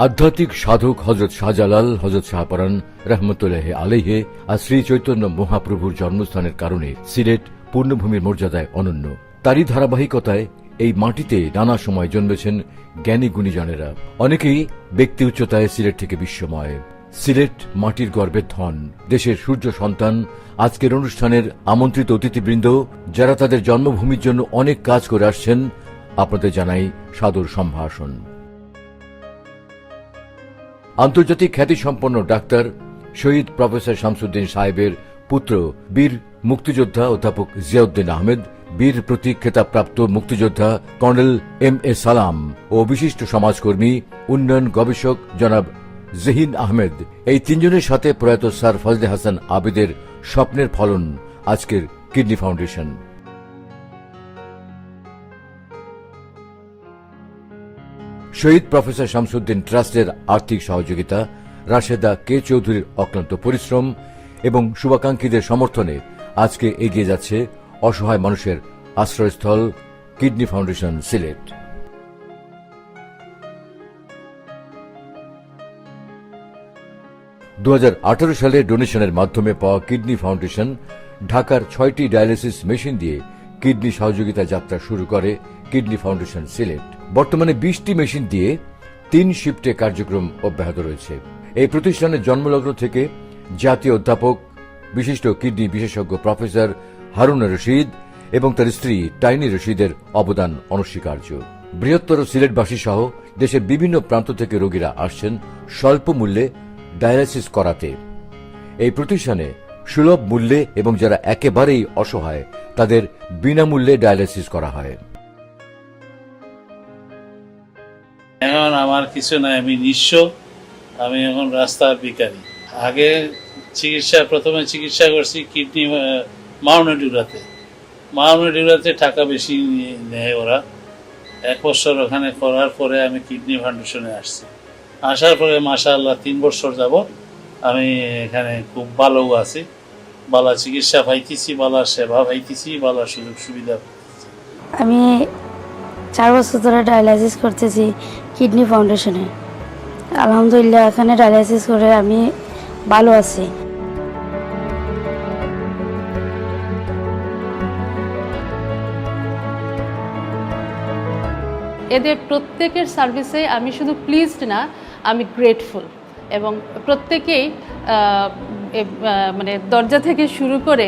আধ্যাত্মিক সাধক হজরত শাহজালাল, হজরত শাহপরান রহমতুল্লাহ আলাইহে আর শ্রী চৈতন্য মহাপ্রভুর জন্মস্থানের কারণে সিলেট পূর্ণভূমির মর্যাদায় অনন্য। তারই ধারাবাহিকতায় এই মাটিতে নানা সময় জন্মেছেন জ্ঞানী গুণীজনেরা। অনেকেই ব্যক্তি উচ্চতায় সিলেট থেকে বিশ্বময়। সিলেট মাটির গর্বের ধন, দেশের সূর্য সন্তান। আজকের অনুষ্ঠানের আমন্ত্রিত অতিথিবৃন্দ, যারা তাদের জন্মভূমির জন্য অনেক কাজ করে আসছেন, আপনাদের জানাই সাদর সম্ভাষণ। আন্তর্জাতিক খ্যাতিসম্পন্ন ডাক্তার শহীদ প্রফেসর শামসুদ্দিন সাহেবের পুত্র বীর মুক্তিযোদ্ধা অধ্যাপক জিয়াউদ্দিন আহমেদ, বীর প্রতীক খেতাবপ্রাপ্ত মুক্তিযোদ্ধা কর্নেল এম.এ. সালাম ও বিশিষ্ট সমাজকর্মী, উন্নয়ন গবেষক জনাব জহিন আহমেদ, এই তিনজনের সাথে প্রয়াত স্যার ফজলে হাসান আবেদের স্বপ্নের ফলন আজকের কিডনি ফাউন্ডেশন। শহীদ প্রফেসর শামসুদ্দিন ট্রাস্টের আর্থিক সহযোগিতা, রাশেদা কে চৌধুরীর অক্লান্ত পরিশ্রম এবং শুভাকাঙ্ক্ষীদের সমর্থনে আজকে এগিয়ে যাচ্ছে অসহায় মানুষের আশ্রয়স্থল কিডনি ফাউন্ডেশন সিলেট। দু সালে ডোনেশনের মাধ্যমে পাওয়া কিডনি ফাউন্ডেশন ঢাকার 6টি ডায়ালিসিস মেশিন দিয়ে কিডনি সহযোগিতা যাত্রা শুরু করে কিডনি ফাউন্ডেশন সিলেট। বর্তমানে 20টি মেশিন দিয়ে 3 শিফটে কার্যক্রম অব্যাহত রয়েছে। এই প্রতিষ্ঠানের জন্মলগ্ন থেকে জাতীয় অধ্যাপক, বিশিষ্ট কিডনি বিশেষজ্ঞ প্রফেসর হারুন রশিদ এবং তার স্ত্রী টাইনি রশিদের অবদান অনস্বীকার্য। বৃহত্তর সিলেটবাসী সহ দেশের বিভিন্ন প্রান্ত থেকে রোগীরা আসছেন স্বল্প মূল্যে ডায়ালিসিস করাতে। এই প্রতিষ্ঠানে সুলভ মূল্যে এবং যারা একেবারেই অসহায় তাদের বিনামূল্যে ডায়ালিসিস করা হয়। এখন আমার কিছু নাই, আমি নিঃস্ব, আমি এখন রাস্তার ভিখারি। আগে প্রথমে চিকিৎসা করছি কিডনি মাউনাডিউরাতে টাকা বেশি নেয় ওরা। 1 বছর ওখানে করার পরে আমি কিডনি ফাউন্ডেশনে আসছি। আসার পরে মাশাআল্লাহ 3 বছর যাব আমি এখানে খুব ভালো আছি, ভালো চিকিৎসা পাইতেছি, ভালো সেবা পাইতেছি, ভালো সুযোগ সুবিধা। আমি 4 বছর ধরে ডায়ালাইসিস করতেছি কিডনি ফাউন্ডেশনে। আলহামদুলিল্লাহ এখানে ডায়ালাইসিস করে আমি ভালো আছি। এদের প্রত্যেকের সার্ভিসে আমি শুধু প্লিজড না, আমি গ্রেটফুল। এবং প্রত্যেকেই মানে দরজা থেকে শুরু করে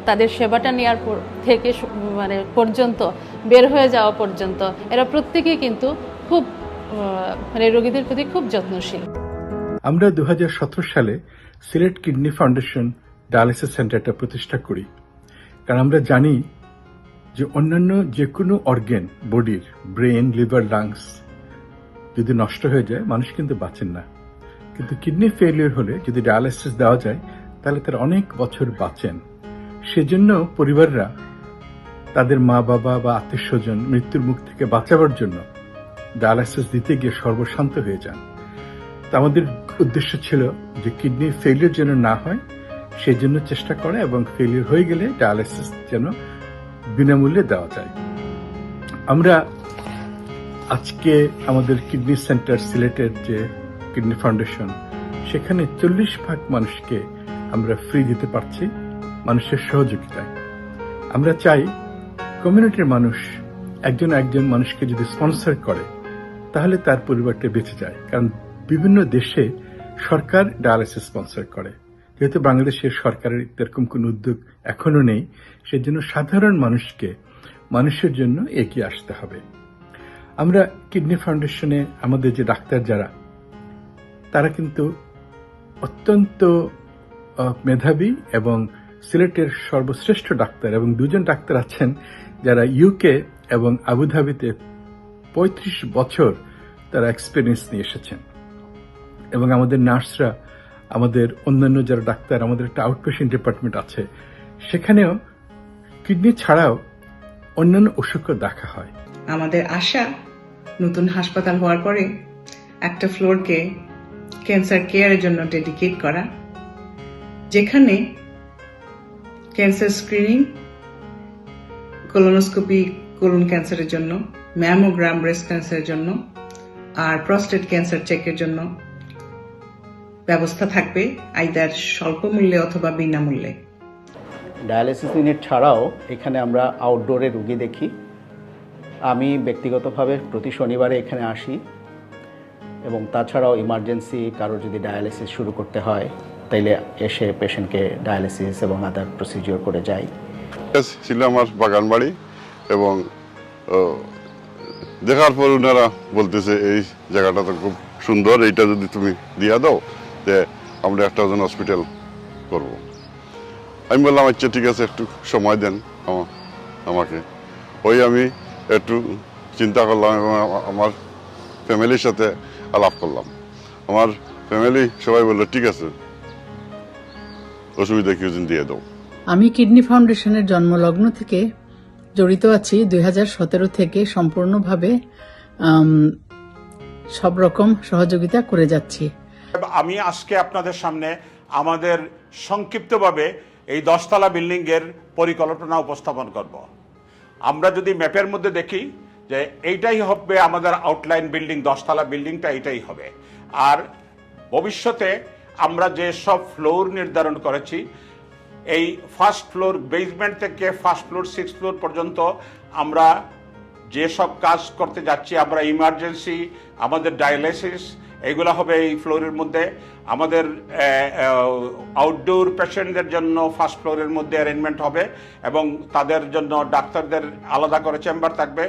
তাদের সেবাটা নেওয়ার থেকে মানে পর্যন্ত, বের হয়ে যাওয়া পর্যন্ত এরা প্রত্যেকেই কিন্তু খুব মানে রোগীদের প্রতি খুব যত্নশীল। আমরা 2017 সালে সিলেট কিডনি ফাউন্ডেশন ডায়ালিসিস সেন্টারটা প্রতিষ্ঠা করি, কারণ আমরা জানি যে অন্যান্য যে কোনো অর্গান বডির, ব্রেন, লিভার, লাংস যদি নষ্ট হয়ে যায় মানুষ কিন্তু বাঁচেন না, কিন্তু কিডনি ফেলিওর হলে যদি ডায়ালিসিস দেওয়া যায় তাহলে তারা অনেক বছর বাঁচেন। সেজন্য পরিবাররা তাদের মা বাবা বা আত্মীয় স্বজন মৃত্যুর মুখ থেকে বাঁচাবার জন্য ডায়ালিসিস দিতে গিয়ে সর্বশান্ত হয়ে যান। তা আমাদের উদ্দেশ্য ছিল যে কিডনি ফেলিওর যেন না হয় সেই জন্য চেষ্টা করা, এবং ফেলিওর হয়ে গেলে ডায়ালিসিস যেন বিনামূল্যে দেওয়া যায়। আমরা আজকে আমাদের কিডনি সেন্টার সিলেটের যে কিডনি ফাউন্ডেশন, সেখানে 40% মানুষকে আমরা ফ্রি দিতে পারছি মানুষের সহযোগিতায়। আমরা চাই কমিউনিটির মানুষ একজন মানুষকে যদি স্পন্সর করে তাহলে তার পরিবারটা বেঁচে যায়, কারণ বিভিন্ন দেশে সরকার ডায়ালিসিস স্পন্সর করে। যেহেতু বাংলাদেশের সরকারের এরকম কোন উদ্যোগ এখনো নেই, সেজন্য সাধারণ মানুষের জন্য এগিয়ে আসতে হবে। আমরা কিডনি ফাউন্ডেশনে আমাদের যে ডাক্তার যারা, তারা কিন্তু অত্যন্ত মেধাবী এবং সিলেটের সর্বশ্রেষ্ঠ ডাক্তার, এবং 2জন ডাক্তার আছেন যারা ইউকে এবং আবুধাবিতে 35 বছর তারা এক্সপিরিয়েন্স নিয়ে এসেছেন। এবং আমাদের নার্সরা, আমাদের অন্যান্য যারা ডাক্তার, আমাদের একটা আউটপেশেন্ট ডিপার্টমেন্ট আছে, সেখানেও কিডনি ছাড়াও অন্যান্য অসুখও দেখা হয়। আমাদের আশা নতুন হাসপাতাল হওয়ার পরে একটা ফ্লোরকে ক্যান্সার কেয়ারের জন্য ডেডিকেট করা, যেখানে ক্যান্সার স্ক্রিনিং, কোলোনোস্কোপি কোলন ক্যান্সারের জন্য, ম্যামোগ্রাম ব্রেস্ট ক্যান্সারের জন্য, আর প্রস্টেট ক্যান্সার চেকের জন্য ব্যবস্থা থাকবে, আইদার স্বল্প মূল্যে অথবা বিনামূল্যে। ডায়ালিসিস ইউনিট ছাড়াও এখানে আমরা আউটডোরে রুগী দেখি। আমি ব্যক্তিগতভাবে প্রতি শনিবারে এখানে আসি, এবং তাছাড়াও ইমার্জেন্সি কারো যদি ডায়ালিসিস শুরু করতে হয় তাইলে এসে পেশেন্টকে ডায়ালিসিস এবং আদার প্রসিজিওর করে যাই। ছিল আমার বাগান বাড়ি, এবং দেখার পর ওনারা বলতেছে এই জায়গাটা তো খুব সুন্দর, এইটা যদি তুমি দিয়া দাও যে আমরা একটা হসপিটাল করব। আমি বললাম আচ্ছা ঠিক আছে, একটু সময় দেন আমাকে। ওই আমি একটু চিন্তা করলাম এবং আমার ফ্যামিলির সাথে আলাপ করলাম। আমার ফ্যামিলি সবাই বললো ঠিক আছে, অসুবিধা কি দিয়ে দাও। আমি কিডনি ফাউন্ডেশনের জন্মলগ্ন থেকে জড়িত আছি। 2017 থেকে সম্পূর্ণভাবে সব রকম সহযোগিতা করে যাচ্ছি। আমি আজকে আপনাদের সামনে আমাদের সংক্ষিপ্তভাবে এই 10তলা বিল্ডিং এর পরিকল্পনা উপস্থাপন করব। আমরা যদি ম্যাপের মধ্যে দেখি যে এইটাই হবে আমাদের আউটলাইন বিল্ডিং, 10তলা বিল্ডিংটা এইটাই হবে। আর ভবিষ্যতে আমরা যে সব ফ্লোর নির্ধারণ করেছি, এই ফার্স্ট ফ্লোর বেসমেন্ট থেকে ফার্স্ট ফ্লোর 6th ফ্লোর পর্যন্ত আমরা যে সব কাজ করতে যাচ্ছি, আমরা ইমার্জেন্সি, আমাদের ডায়ালিসিস, এইগুলো হবে এই ফ্লোরের মধ্যে। আমাদের আউটডোর পেশেন্টদের জন্য ফার্স্ট ফ্লোরের মধ্যে অ্যারেঞ্জমেন্ট হবে, এবং তাদের জন্য ডাক্তারদের আলাদা করে চেম্বার থাকবে।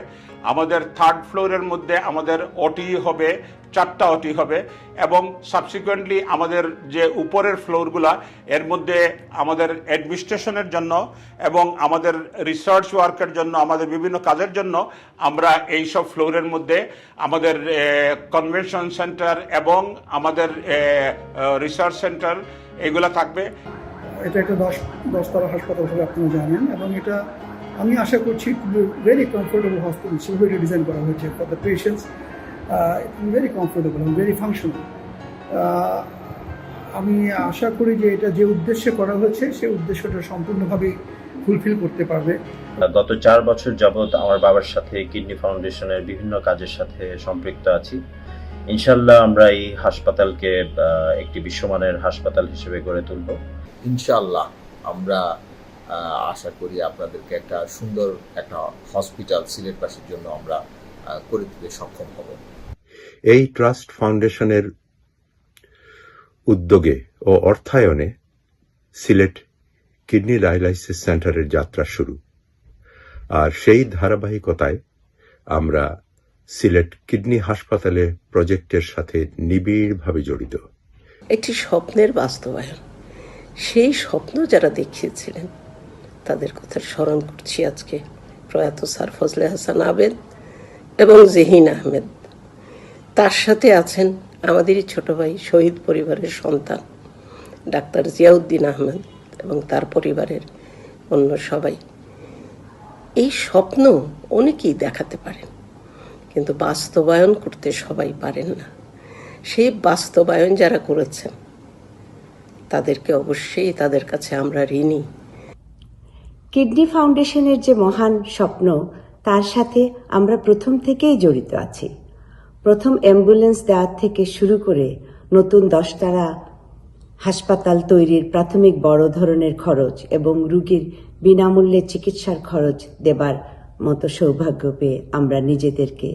আমাদের 3rd ফ্লোরের মধ্যে আমাদের ওটি হবে, 4টা ওটি হবে, এবং সাবসিকুয়েন্টলি আমাদের যে উপরের ফ্লোরগুলা এর মধ্যে আমাদের অ্যাডমিনিস্ট্রেশনের জন্য এবং আমাদের রিসার্চ ওয়ার্কের জন্য, আমাদের বিভিন্ন কাজের জন্য আমরা এই সব ফ্লোরের মধ্যে আমাদের কনভেনশন সেন্টার এবং আমাদের রিসার্চ সেন্টার এগুলা থাকবে। এটা একটা 10তলা হাসপাতাল বলে আপনারা জানেন, এবং এটা আমি আশা করছি ভেরি কমফোর্টেবল হসপিটাল সেভাবে এটা ডিজাইন করা হয়েছে for the patients, very comfortable এবং ভেরি ফাংশনাল। আমি আশা করি যে এটা যে উদ্দেশ্যে করা হয়েছে সেই উদ্দেশ্যটা সম্পূর্ণভাবে ফুলফিল করতে পারবে। গত 4 বছর যাবৎ আমার বাবার সাথে কিডনি ফাউন্ডেশনের বিভিন্ন কাজের সাথে সম্পৃক্ত আছি। ইনশাল্লাহ আমরা এই হাসপাতালকে একটি বিশ্বমানের হাসপাতাল হিসেবে গড়ে তুলব। ইনশাল্লাহ আমরা আশা করি আপনাদেরকে একটা সুন্দর একটা হসপিটাল সিলেটবাসীর জন্য আমরা করে দিতে সক্ষম হব। এই ট্রাস্ট ফাউন্ডেশনের উদ্যোগে ও অর্থায়নে সিলেট কিডনি ডায়ালাইসিস সেন্টারের যাত্রা শুরু, আর সেই ধারাবাহিকতায় আমরা সিলেট কিডনি হাসপাতালে প্রজেক্টের সাথে নিবিড়ভাবে জড়িত। একটি স্বপ্নের বাস্তবায়ন, সেই স্বপ্ন যারা দেখিয়েছিলেন তাদের কথা স্মরণ করছি আজকে। প্রয়াত স্যার ফজলে হাসান আবেদ এবং জহিন আহমেদ, তার সাথে আছেন আমাদেরই ছোট ভাই, শহীদ পরিবারের সন্তান ডাক্তার জিয়াউদ্দিন আহমেদ এবং তার পরিবারের অন্য সবাই। এই স্বপ্ন অনেকেই দেখাতে পারেন, কিন্তু বাস্তবায়ন করতে সবাই পারেন না। সেই বাস্তবায়ন যারা করেছেন তাদেরকে অবশ্যই তাদের কাছে আমরা ঋণী। কিডনি ফাউন্ডেশনের যে মহান স্বপ্ন, তার সাথে আমরা প্রথম থেকেই জড়িত আছি। প্রথম অ্যাম্বুলেন্স দেওয়ার থেকে শুরু করে নতুন 10তলা হাসপাতাল তৈরির প্রাথমিক বড় ধরনের খরচ এবং রোগীর বিনামূল্যে চিকিৎসার খরচ দেবার মতো সৌভাগ্য পেয়ে আমরা নিজেদেরকে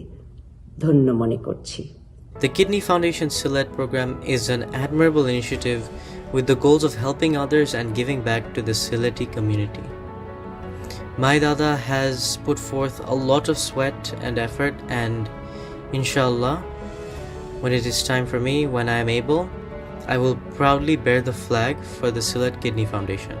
ধন্য মনে করছি। The Kidney Foundation Sylhet program is an admirable initiative with the goals of helping others and giving back to the Sylheti community. My Dada has put forth a lot of sweat and effort, and inshallah, when it is time for me, when I am able, I will proudly bear the flag for the Sylhet Kidney Foundation.